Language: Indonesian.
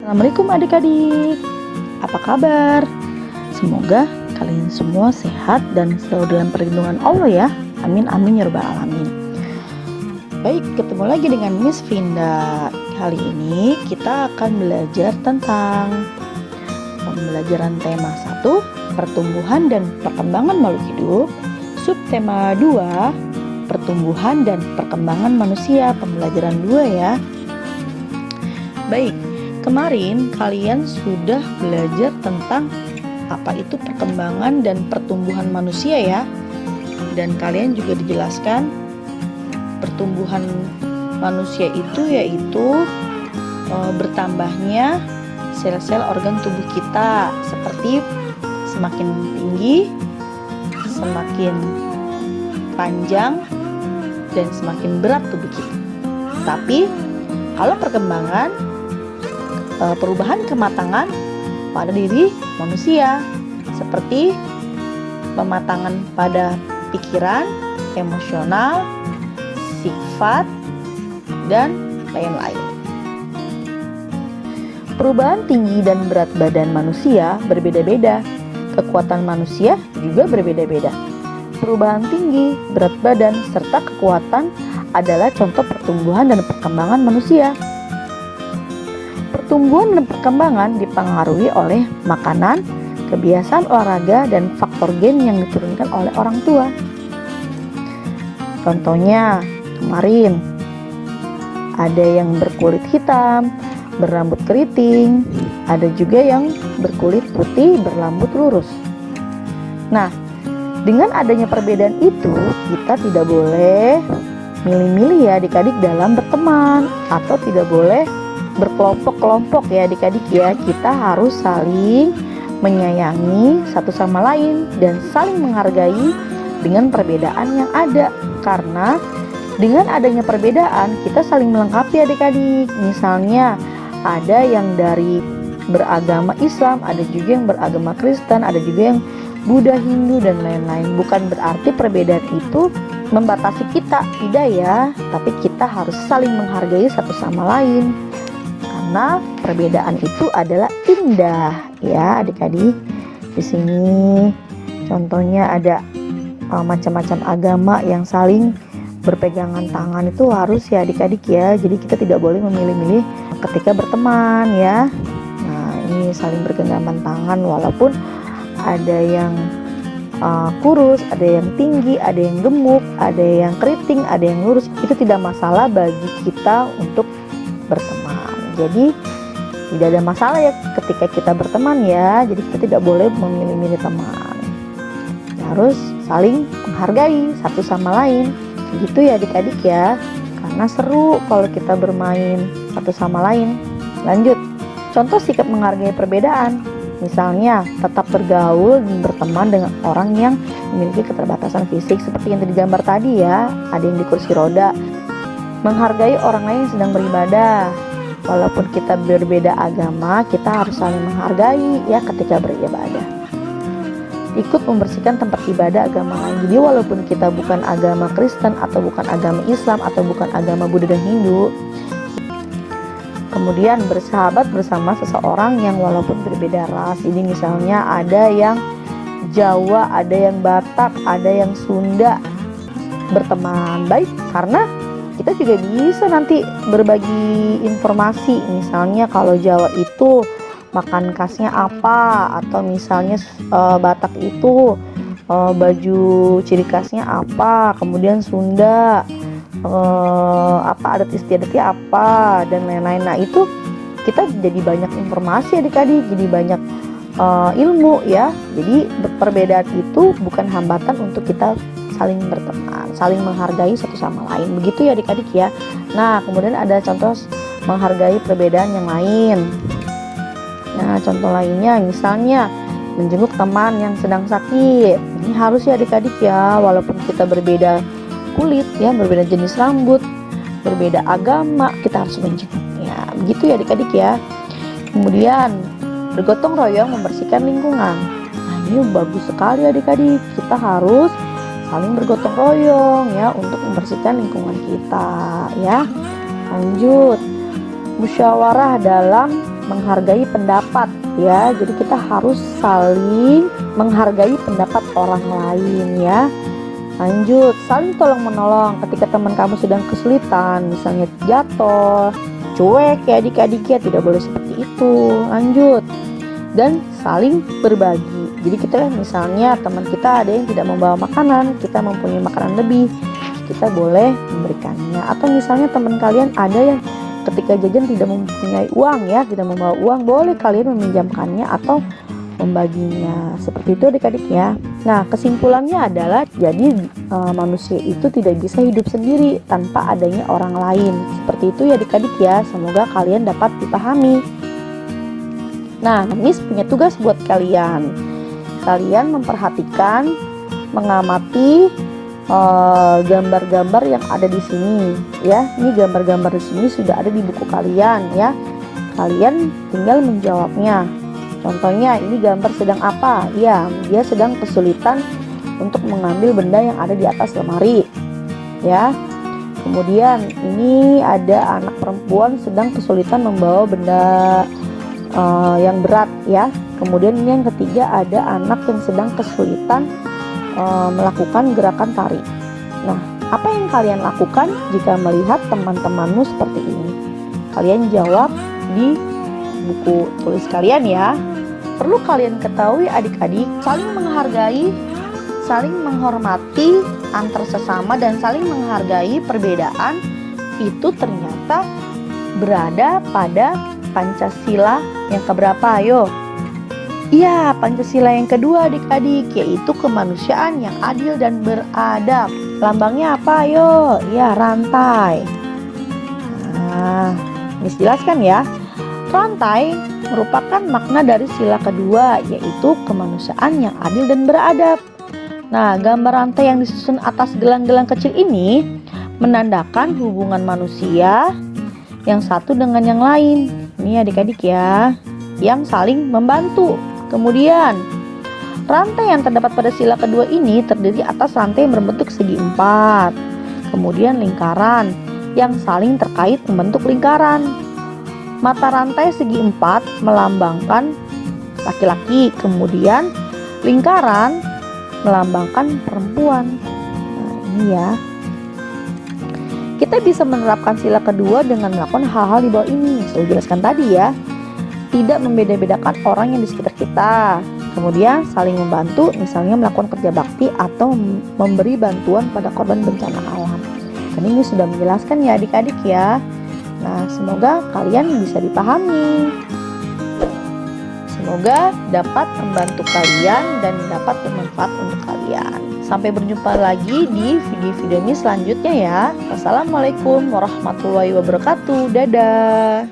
Assalamualaikum adik-adik, apa kabar? Semoga kalian semua sehat dan selalu dalam perlindungan Allah ya. Amin amin ya rabbal alamin. Baik, ketemu lagi dengan Miss Vinda. Kali ini kita akan belajar tentang pembelajaran tema 1, pertumbuhan dan perkembangan makhluk hidup. Subtema 2, pertumbuhan dan perkembangan manusia, pembelajaran 2 ya. Baik, kemarin kalian sudah belajar tentang apa itu perkembangan dan pertumbuhan manusia ya. Dan kalian juga dijelaskan pertumbuhan manusia itu yaitu bertambahnya sel-sel organ tubuh kita, seperti semakin tinggi, semakin panjang, dan semakin berat tubuh kita. Tapi kalau perkembangan, perubahan kematangan pada diri manusia, seperti pematangan pada pikiran, emosional, sifat, dan lain-lain. Perubahan tinggi dan berat badan manusia berbeda-beda. Kekuatan manusia juga berbeda-beda. Perubahan tinggi, berat badan, serta kekuatan adalah contoh pertumbuhan dan perkembangan manusia. Pertumbuhan dan perkembangan dipengaruhi oleh makanan, kebiasaan olahraga, dan faktor gen yang diturunkan oleh orang tua. Contohnya, kemarin ada yang berkulit hitam, berambut keriting, ada juga yang berkulit putih, berambut lurus. Nah, dengan adanya perbedaan itu, kita tidak boleh milih-milih ya adik-adik dalam berteman, atau tidak boleh berkelompok-kelompok ya adik-adik ya. Kita harus saling menyayangi satu sama lain dan saling menghargai dengan perbedaan yang ada. Karena dengan adanya perbedaan kita saling melengkapi adik-adik. Misalnya ada yang dari beragama Islam, ada juga yang beragama Kristen, ada juga yang Buddha, Hindu, dan lain-lain. Bukan berarti perbedaan itu membatasi kita, tidak ya. Tapi kita harus saling menghargai satu sama lain. Karena perbedaan itu adalah indah ya adik-adik. Di sini contohnya ada macam-macam agama yang saling berpegangan tangan, itu harus ya adik-adik ya. Jadi kita tidak boleh memilih-milih ketika berteman ya. Nah, ini saling bergenggaman tangan walaupun ada yang kurus, ada yang tinggi, ada yang gemuk, ada yang keriting, ada yang lurus. Itu tidak masalah bagi kita untuk berteman. Jadi tidak ada masalah ya ketika kita berteman ya. Jadi kita tidak boleh memilih-milih teman. Harus saling menghargai satu sama lain. Gitu ya adik-adik ya. Karena seru kalau kita bermain satu sama lain. Lanjut. Contoh sikap menghargai perbedaan. Misalnya tetap bergaul dan berteman dengan orang yang memiliki keterbatasan fisik seperti yang digambar tadi ya. Ada yang di kursi roda. Menghargai orang lain yang sedang beribadah. Walaupun kita berbeda agama, kita harus saling menghargai ya ketika beribadah. Ikut membersihkan tempat ibadah agama lain. Jadi walaupun kita bukan agama Kristen atau bukan agama Islam atau bukan agama Buddha dan Hindu, kemudian bersahabat bersama seseorang yang walaupun berbeda ras. Jadi misalnya ada yang Jawa, ada yang Batak, ada yang Sunda, berteman baik karena kita juga bisa nanti berbagi informasi. Misalnya kalau Jawa itu makan khasnya apa, atau misalnya Batak itu baju ciri khasnya apa, kemudian Sunda apa adat istiadatnya apa, dan lain-lain. Nah itu kita jadi banyak informasi adik-adik, jadi banyak ilmu ya. Jadi perbedaan itu bukan hambatan untuk kita saling berteman, saling menghargai satu sama lain. Begitu ya adik-adik ya. Nah kemudian ada contoh menghargai perbedaan yang lain. Nah contoh lainnya misalnya menjenguk teman yang sedang sakit. Ini harus ya adik-adik ya. Walaupun kita berbeda kulit ya, berbeda jenis rambut, berbeda agama, kita harus menjenguknya. Begitu ya adik-adik ya. Kemudian bergotong royong membersihkan lingkungan. Nah ini bagus sekali adik-adik. Kita harus saling bergotong royong ya untuk membersihkan lingkungan kita ya. Lanjut, musyawarah dalam menghargai pendapat ya. Jadi kita harus saling menghargai pendapat orang lain ya. Lanjut, saling tolong menolong ketika teman kamu sedang kesulitan, misalnya jatuh, cuek ya adik-adik ya, tidak boleh seperti itu. Lanjut, dan saling berbagi. Jadi kita misalnya teman kita ada yang tidak membawa makanan, kita mempunyai makanan lebih, kita boleh memberikannya. Atau misalnya teman kalian ada yang ketika jajan tidak mempunyai uang ya, tidak membawa uang, boleh kalian meminjamkannya atau membaginya. Seperti itu adik-adik ya. Nah, kesimpulannya adalah jadi manusia itu tidak bisa hidup sendiri tanpa adanya orang lain. Seperti itu ya adik-adik ya. Semoga kalian dapat dipahami. Nah, Miss punya tugas buat kalian. Kalian memperhatikan, mengamati gambar-gambar yang ada di sini ya. Ini gambar-gambar di sini sudah ada di buku kalian ya. Kalian tinggal menjawabnya. Contohnya ini gambar sedang apa? Ya, dia sedang kesulitan untuk mengambil benda yang ada di atas lemari. Ya. Kemudian ini ada anak perempuan sedang kesulitan membawa benda yang berat ya. Kemudian ini yang ketiga ada anak yang sedang kesulitan melakukan gerakan tari. Nah, apa yang kalian lakukan jika melihat teman-temanmu seperti ini? Kalian jawab di buku tulis kalian ya. Perlu kalian ketahui adik-adik, saling menghargai, saling menghormati antar sesama dan saling menghargai perbedaan itu ternyata berada pada Pancasila yang keberapa? Ayo. Iya, Pancasila yang kedua adik-adik, yaitu kemanusiaan yang adil dan beradab. Lambangnya apa? Ayo. Ya, rantai. Nah, Miss jelaskan ya. Rantai merupakan makna dari sila kedua, yaitu kemanusiaan yang adil dan beradab. Nah, gambar rantai yang disusun atas gelang-gelang kecil ini menandakan hubungan manusia yang satu dengan yang lain. Ini adik-adik ya, yang saling membantu. Kemudian, rantai yang terdapat pada sila kedua ini terdiri atas rantai yang berbentuk segi empat. Kemudian lingkaran yang saling terkait membentuk lingkaran. Mata rantai segi empat melambangkan laki-laki, kemudian lingkaran melambangkan perempuan. Nah, ini ya. Kita bisa menerapkan sila kedua dengan melakukan hal-hal di bawah ini. Saya jelaskan tadi ya. Tidak membeda-bedakan orang yang di sekitar kita. Kemudian saling membantu, misalnya melakukan kerja bakti atau memberi bantuan pada korban bencana alam. Dan ini sudah menjelaskan ya adik-adik ya. Nah, semoga kalian bisa dipahami. Semoga dapat membantu kalian dan dapat bermanfaat untuk kalian. Sampai berjumpa lagi di video-video ini selanjutnya ya. Wassalamualaikum warahmatullahi wabarakatuh. Dadah.